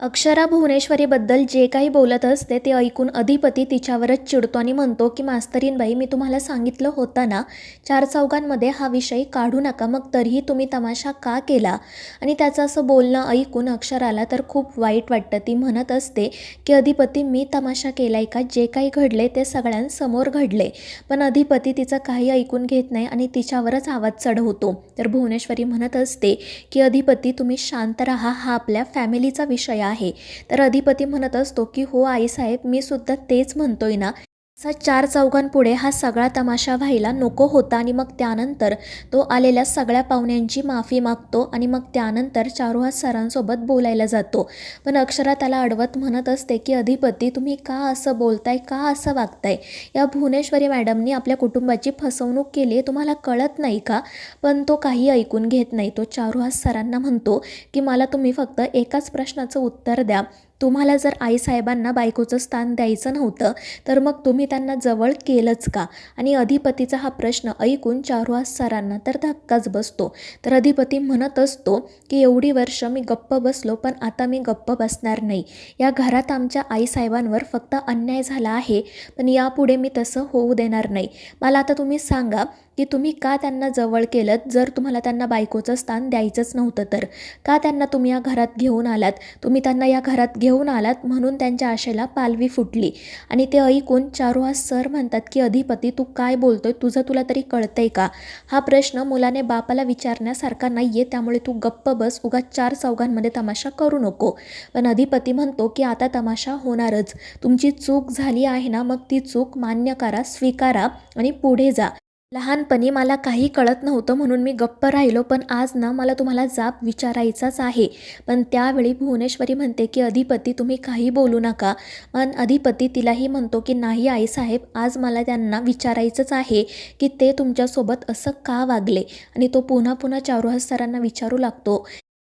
अक्षरा भुवनेश्वरीबद्दल जे काही बोलत असते ते ऐकून अधिपती तिच्यावरच चिडतो आणि म्हणतो की मास्तरीनबाई, मी तुम्हाला सांगितलं होतं ना, चार चौघांमध्ये हा विषय काढू नका, मग तरीही तुम्ही तमाशा का केला. आणि त्याचं असं बोलणं ऐकून अक्षराला तर खूप वाईट वाटतं. ती म्हणत असते की अधिपती, मी तमाशा केलाय का? जे काही घडले ते सगळ्यांसमोर घडले. पण अधिपती तिचं काही ऐकून घेत नाही आणि तिच्यावरच आवाज चढवतो. तर भुवनेश्वरी म्हणत असते की अधिपती, तुम्ही शांत राहा, हा आपल्या फॅमिलीचा विषय आहे. तर अधिपती म्हणत असतो की हो आईसाहेब, मी सुद्धा तेच म्हणतोय ना. असा चार चौघांपुढे हा सगळा तमाशा व्हायला नको होता. आणि मग त्यानंतर तो आलेल्या सगळ्या पाहुण्यांची माफी मागतो आणि मग त्यानंतर चारुहास सरांसोबत बोलायला जातो. पण अक्षरा त्याला अडवत म्हणत असते की अधिपती, तुम्ही का असं बोलताय, का असं वागताय? या भुवनेश्वरी मॅडमनी आपल्या कुटुंबाची फसवणूक केली आहे, तुम्हाला कळत नाही का? पण तो काही ऐकून घेत नाही. तो चारुहास सरांना म्हणतो की मला तुम्ही फक्त एकाच प्रश्नाचं उत्तर द्या. तुम्हाला जर आईसाहेबांना बायकोचं स्थान द्यायचं नव्हतं तर मग तुम्ही त्यांना जवळ केलंच का? आणि अधिपतीचा हा प्रश्न ऐकून चारुहास सरांना तर धक्काच बसतो. तर अधिपती म्हणत असतो की एवढी वर्ष मी गप्प बसलो, पण आता मी गप्प बसणार नाही. या घरात आमच्या आईसाहेबांवर फक्त अन्याय झाला आहे, पण यापुढे मी तसं होऊ देणार नाही. मला आता तुम्ही सांगा की तुम्ही का त्यांना जवळ केलं? जर तुम्हाला त्यांना बायकोचं स्थान द्यायचंच नव्हतं तर का त्यांना तुम्ही या घरात घेऊन आलात? तुम्ही त्यांना या घरात घेऊन आलात म्हणून त्यांच्या आशेला पालवी फुटली. आणि ते ऐकून चारुहास सर म्हणतात की अधिपती, तू काय बोलतोय? तुला तरी कळतंय का? हा प्रश्न मुलाने बापाला विचारण्यासारखा नाही आहे, त्यामुळे तू गप्प बस, उगाच चार चौघांमध्ये तमाशा करू नको. पण अधिपती म्हणतो की आता तमाशा होणारच. तुमची चूक झाली आहे ना, मग ती चूक मान्य करा, स्वीकारा आणि पुढे जा. लहानपणी मला काही कळत नव्हतं म्हणून मी गप्प राहिलो, पण आज ना मला तुम्हाला जाब विचारायचाच आहे. पण त्यावेळी भुवनेश्वरी म्हणते की अधिपती, तुम्ही काही बोलू नका. पण अधिपती तिलाही म्हणतो की नाही आईसाहेब, आज मला त्यांना विचारायचंच आहे की ते तुमच्यासोबत असं का वागले. आणि तो पुन्हा पुन्हा चारुहास सरांना विचारू लागतो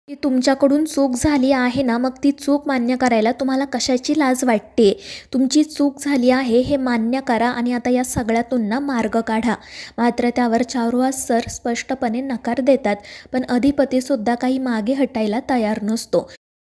की तुमच्याकडून चूक झाली आहे ना, मग ती चूक मान्य करायला तुम्हाला कशाची लाज वाटते? तुमची चूक झाली आहे हे मान्य करा आणि आता या सगळ्यातून ना मार्ग काढा. मात्र त्यावर चारुहास सर स्पष्टपणे नकार देतात. पण अधिपतीसुद्धा काही मागे हटायला तयार नसतो.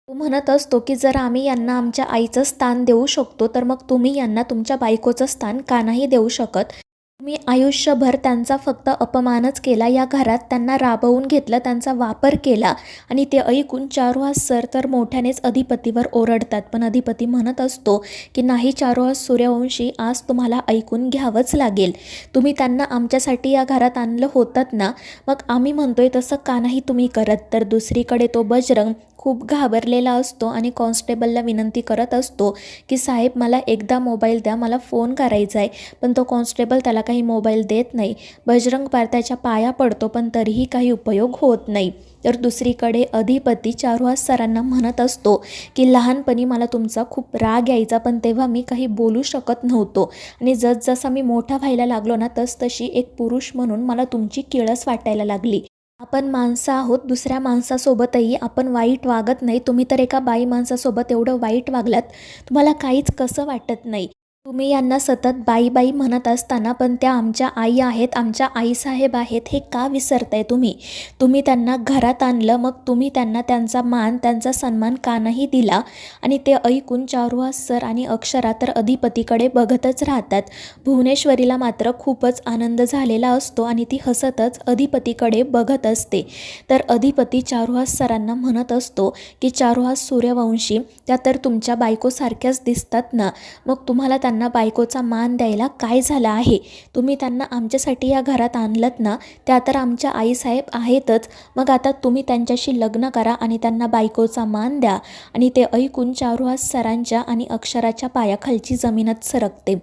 तो म्हणत असतो की जर आम्ही यांना आमच्या आईचं स्थान देऊ शकतो तर मग तुम्ही यांना तुमच्या बायकोचं स्थान का नाही देऊ शकत? तुम्ही आयुष्यभर त्यांचा फक्त अपमानच केला, या घरात त्यांना राबवून घेतलं, त्यांचा वापर केला. आणि ते ऐकून चारुहास सर तर मोठ्यानेच अधिपतीवर ओरडतात. पण अधिपती म्हणत असतो की नाही चारुहास सूर्यवंशी, आज तुम्हाला ऐकून घ्यावंच लागेल. तुम्ही त्यांना आमच्यासाठी या घरात आणलं होतं ना, मग आम्ही म्हणतोय तसं का नाही तुम्ही करत? तर दुसरीकडे तो बजरंग खूप घाबरलेला असतो आणि कॉन्स्टेबलला विनंती करत असतो की साहेब, मला एकदा मोबाईल द्या, मला फोन करायचा आहे. पण तो कॉन्स्टेबल त्याला काही मोबाईल देत नाही. बजरंग पार त्याच्या पाया पडतो, पण तरीही काही उपयोग होत नाही. तर दुसरीकडे अधिपती चारुहास सरांना म्हणत असतो की लहानपणी मला तुमचा खूप राग यायचा, पण तेव्हा मी काही बोलू शकत नव्हतो. आणि जसजसा मी मोठा व्हायला लागलो ना, तसतशी एक पुरुष म्हणून मला तुमची किळस वाटायला लागली. आपण माणसं आहोत, दुसऱ्या माणसासोबतही आपण वाईट वागत नाही. तुम्ही तर एका बाई माणसासोबत एवढं वाईट वागलात, तुम्हाला काहीच कसं वाटत नाही. तुम्ही यांना सतत बाई बाई म्हणत असताना पण त्या आमच्या आई आहेत, आमच्या आईसाहेब आहेत, हे का विसरताय तुम्ही? तुम्ही त्यांना घरात आणलं, मग तुम्ही त्यांना त्यांचा मान, त्यांचा सन्मान का नाही दिला? आणि ते ऐकून चारुहास सर आणि अक्षरा तर अधिपतीकडे बघतच राहतात. भुवनेश्वरीला मात्र खूपच आनंद झालेला असतो आणि ती हसतच अधिपतीकडे बघत असते. तर अधिपती चारुहास सरांना म्हणत असतो की चारुहास सूर्यवंशी, त्या तर तुमच्या बायकोसारख्याच दिसतात ना, मग तुम्हाला त्यांना बायकोचा मान द्यायला काय झालं आहे? तुम्ही त्यांना आमच्यासाठी या घरात आणलंत ना, त्या तर आमच्या आईसाहेब आहेतच. मग आता तुम्ही त्यांच्याशी लग्न करा आणि त्यांना बायकोचा मान द्या. आणि ते ऐकून चारुहास सरांच्या आणि अक्षराच्या पायाखालची जमीनच सरकते.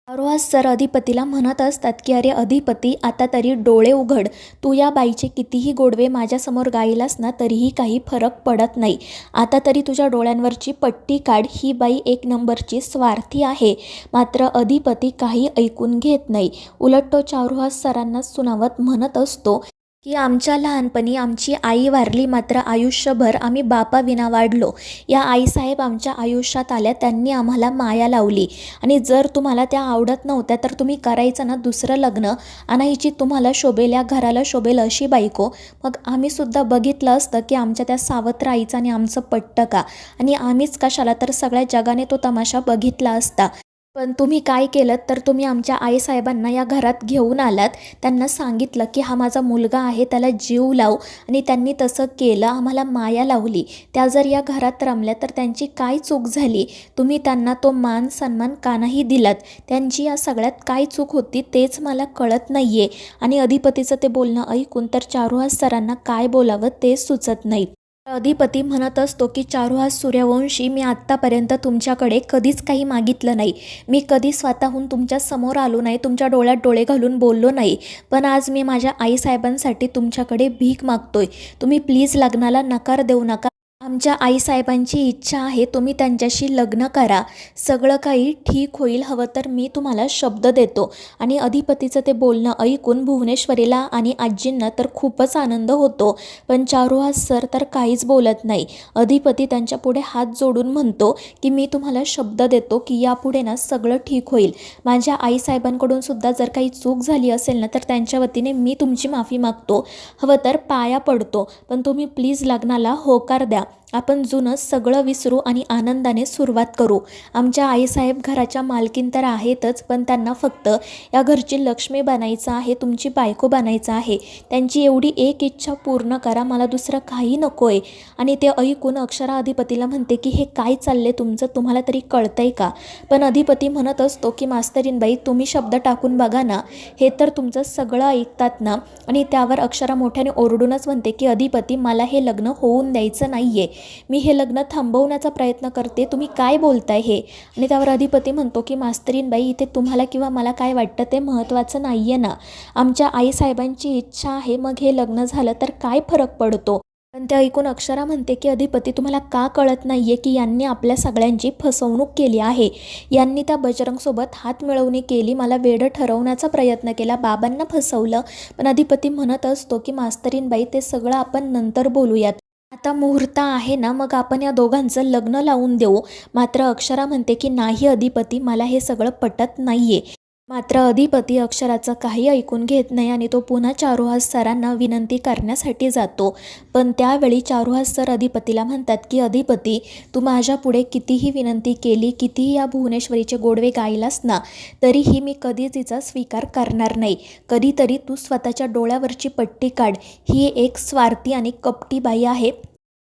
चारुहास सर अधिपतीला म्हणत असतात की अरे अधिपती, आता तरी डोळे उघड. तू या बाईचे कितीही गोडवे माझ्यासमोर गायलास ना, तरीही काही फरक पडत नाही. आता तरी तुझ्या डोळ्यांवरची पट्टी काढ. ही बाई एक नंबरची स्वार्थी आहे. मात्र अधिपती काही ऐकून घेत नाही. उलट तो चारुहास सरांना सुनावत म्हणत असतो की आमच्या लहानपणी आमची आई वारली, मात्र आयुष्यभर आम्ही बापाविना वाढलो. या आईसाहेब आमच्या आयुष्यात आल्या, त्यांनी आम्हाला माया लावली आणि जर तुम्हाला त्या आवडत नव्हत्या तर तुम्ही करायचं ना दुसरं लग्न, आणायची तुम्हाला शोभेल, या घराला शोभेल अशी बायको. मग आम्हीसुद्धा बघितलं असतं की आमच्या त्या सावत्र आईचं आणि आमचं पटतं का, आणि आम्हीच कशाला, तर सगळ्या जगाने तो तमाशा बघितला असता. पण तुम्ही काय केलं तर तुम्ही आमच्या आईसाहेबांना या घरात घेऊन आलात. त्यांना सांगितलं की हा माझा मुलगा आहे, त्याला जीव लाव, आणि त्यांनी तसं केलं, आम्हाला माया लावली. त्या जर या घरात रमल्या तर त्यांची काय चूक झाली? तुम्ही त्यांना तो मान सन्मान का नाही दिलात? त्यांची या सगळ्यात काय चूक होती तेच मला कळत नाही आहे. आणि अधिपतीचं ते बोलणं ऐकून तर चारुहास सरांना काय बोलावं तेच सुचत नाही. अधिपती म्हणत असतो की चारुहास सूर्यवंशी, मी आत्तापर्यंत तुमच्याकडे कधीच काही मागितलं नाही. मी कधी स्वतःहून तुमच्या समोर आलो नाही, तुमच्या डोळ्यात डोळे घालून बोललो नाही. पण आज मी माझ्या आईसाहेबांसाठी तुमच्याकडे भीक मागतोय. तुम्ही प्लीज लग्नाला नकार देऊ नका. आमच्या आईसाहेबांची इच्छा आहे, तुम्ही त्यांच्याशी लग्न करा, सगळं काही ठीक होईल. हवं तर मी तुम्हाला शब्द देतो. आणि अधिपतीचं ते बोलणं ऐकून भुवनेश्वरीला आणि आजींना तर खूपच आनंद होतो. पण चारुहास सर तर काहीच बोलत नाही. अधिपती त्यांच्या पुढे हात जोडून म्हणतो की मी तुम्हाला शब्द देतो की यापुढे ना सगळं ठीक होईल. माझ्या आईसाहेबांकडून सुद्धा जर काही चूक झाली असेल ना तर त्यांच्या वतीने मी तुमची माफी मागतो, हवं तर पाया पडतो. पण तुम्ही प्लीज लग्नाला होकार द्या. आपण जुनं सगळं विसरू आणि आनंदाने सुरुवात करू. आमच्या आईसाहेब घराच्या मालकीन तर आहेतच, पण त्यांना फक्त या घरची लक्ष्मी बनायचं आहे, तुमची बायको बनायचं आहे. त्यांची एवढी एक इच्छा पूर्ण करा, मला दुसरं काही नको आहे. आणि ते ऐकून अक्षरा अधिपतीला म्हणते की हे काय चालले तुमचं, तुम्हाला तरी कळतंय का? पण अधिपती म्हणत असतो की मास्तरीनबाई, तुम्ही शब्द टाकून बघा ना, हे तर तुमचं सगळं ऐकतात ना. आणि त्यावर अक्षरा मोठ्याने ओरडूनच म्हणते की अधिपती, मला हे लग्न होऊन द्यायचं नाही आहे, मी हे लग्न थांबवण्याचा प्रयत्न करते, तुम्ही काय बोलताय हे? आणि त्यावर अधिपती म्हणतो की मास्तरीनबाई, इथे तुम्हाला किंवा मला काय वाटतं ते महत्त्वाचं नाही आहे ना. आमच्या आईसाहेबांची इच्छा आहे, मग हे लग्न झालं तर काय फरक पडतो? पण ते ऐकून अक्षरा म्हणते की अधिपती, तुम्हाला का कळत नाही आहे की यांनी आपल्या सगळ्यांची फसवणूक केली आहे. यांनी त्या बजरंगसोबत हात मिळवणी केली, मला वेडं ठरवण्याचा प्रयत्न केला, बाबांना फसवलं. पण अधिपती म्हणत असतो की मास्तरीनबाई, ते सगळं आपण नंतर बोलूयात, आता मुहूर्त आहे ना, मग आपण या दोघांचं लग्न लावून देऊ. मात्र अक्षरा म्हणते की नाही अधिपती, मला हे सगळं पटत नाही आहे. मात्र अधिपती अक्षराचं काही ऐकून घेत नाही आणि तो पुन्हा चारुहास सरांना विनंती करण्यासाठी जातो. पण त्यावेळी चारुहास सर अधिपतीला म्हणतात की अधिपती, तू माझ्यापुढे कितीही विनंती केली, कितीही या भुवनेश्वरीचे गोडवे गायलास ना, तरीही मी कधीच तिचा स्वीकार करणार नाही. कधीतरी तू स्वतःच्या डोळ्यावरची पट्टी काढ. ही एक स्वार्थी आणि कपटी बाई आहे.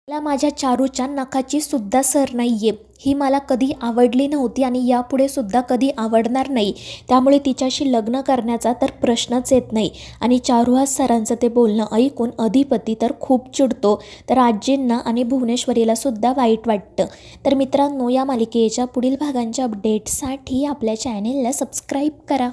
मला माझ्या चारूच्या नखाची सुद्धा सर नाही आहे. ही मला कधी आवडली नव्हती आणि यापुढे सुद्धा कधी आवडणार नाही. त्यामुळे तिच्याशी लग्न करण्याचा तर प्रश्नच येत नाही. आणि चारुहास सरांचं ते बोलणं ऐकून अधिपती तर खूप चिडतो. तर आजींना आणि भुवनेश्वरीला सुद्धा वाईट वाटतं. तर मित्रांनो, या मालिकेच्या पुढील भागांच्या अपडेट्ससाठी आपल्या चॅनेलला सबस्क्राईब करा.